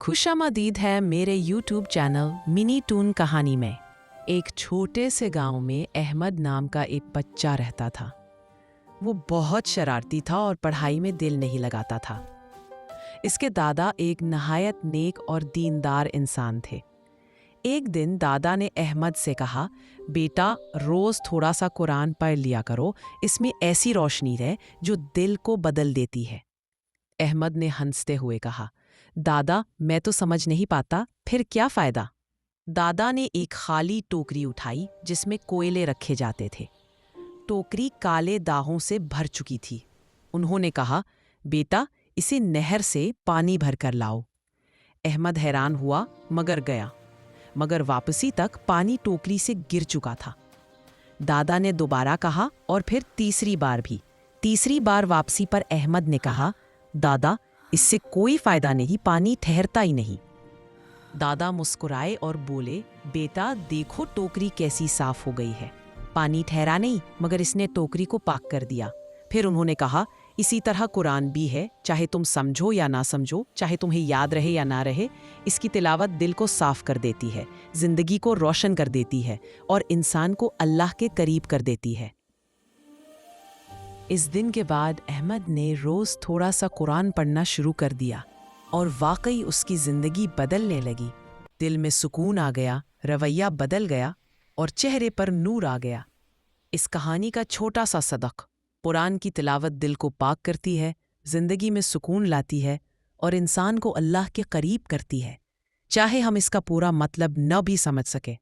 खुशामदीद है मेरे YouTube channel mini twin कहानी में। एक छोटे से गांव में अहमद नाम का एक बच्चा रहता था। वो बहुत शरारती था और पढ़ाई में दिल नहीं लगाता था। इसके दादा एक नहायत नेक और दीनदार इंसान थे। एक दिन दादा ने अहमद से कहा, बेटा रोज थोड़ा सा कुरान पढ़ लिया करो, इसमें ऐसी रोशनी है जो दिल को बदल देती है। अहमद ने हंसते हुए कहा, दादा मैं तो समझ नहीं पाता, फिर क्या फायदा। दादा ने एक खाली टोकरी उठाई जिसमें कोयले रखे जाते थे। टोकरी काले दागों से भर चुकी थी। उन्होंने कहा, बेटा इसे नहर से पानी भर कर लाओ। अहमद हैरान हुआ मगर गया, मगर वापसी तक पानी टोकरी से गिर चुका था। दादा ने दोबारा कहा और फिर तीसरी बार भी। तीसरी बार वापसी पर अहमद ने कहा, दादा इससे कोई फायदा नहीं, पानी ठहरता ही नहीं। दादा मुस्कुराए और बोले, बेटा देखो टोकरी कैसी साफ हो गई है। पानी ठहरा नहीं मगर इसने टोकरी को पाक कर दिया। फिर उन्होंने कहा, इसी तरह कुरान भी है, चाहे तुम समझो या ना समझो, चाहे तुम्हें याद रहे या ना रहे, इसकी तिलावत दिल को साफ कर देती है, जिंदगी को रोशन कर देती है और इंसान को अल्लाह के करीब कर देती है। इस दिन के बाद अहमद ने रोज थोड़ा सा कुरान पढ़ना शुरू कर दिया और वाकई उसकी जिंदगी बदलने लगी। दिल में सुकून आ गया, रवैया बदल गया और चेहरे पर नूर आ गया। इस कहानी का छोटा सा सबक, कुरान की तिलावत दिल को पाक करती है, जिंदगी में सुकून लाती है और इंसान को अल्लाह के करीब करती है, चाहे हम इसका पूरा मतलब न भी समझ सके।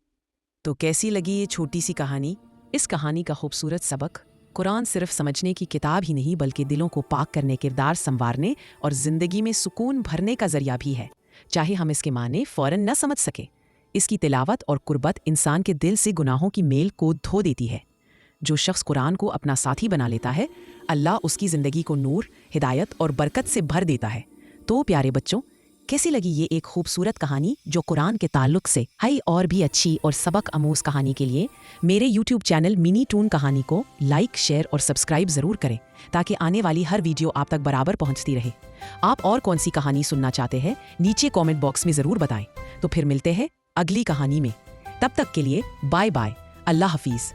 तो कैसी लगी ये छोटी सी कहानी? इस कहानी का खूबसूरत सबक, कुरान सिर्फ समझने की किताब ही नहीं बल्कि दिलों को पाक करने, किरदार संवारने और जिंदगी में सुकून भरने का जरिया भी है। चाहे हम इसके माने फौरन न समझ सके, इसकी तिलावत और कुर्बत इंसान के दिल से गुनाहों की मेल को धो देती है। जो शख्स कुरान को अपना साथी बना लेता है, अल्लाह उसकी ज़िंदगी को नूर, हिदायत और बरकत से भर देता है। तो प्यारे बच्चों, कैसी लगी ये एक खूबसूरत कहानी जो कुरान के ताल्लुक से है? और भी अच्छी और सबक आमूज कहानी के लिए मेरे यूट्यूब चैनल मिनी टून कहानी को लाइक, शेयर और सब्सक्राइब ज़रूर करें ताकि आने वाली हर वीडियो आप तक बराबर पहुंचती रहे। आप और कौन सी कहानी सुनना चाहते हैं नीचे कॉमेंट बॉक्स में ज़रूर बताएं। तो फिर मिलते हैं अगली कहानी में। तब तक के लिए बाय बाय, अल्लाह हाफिज़।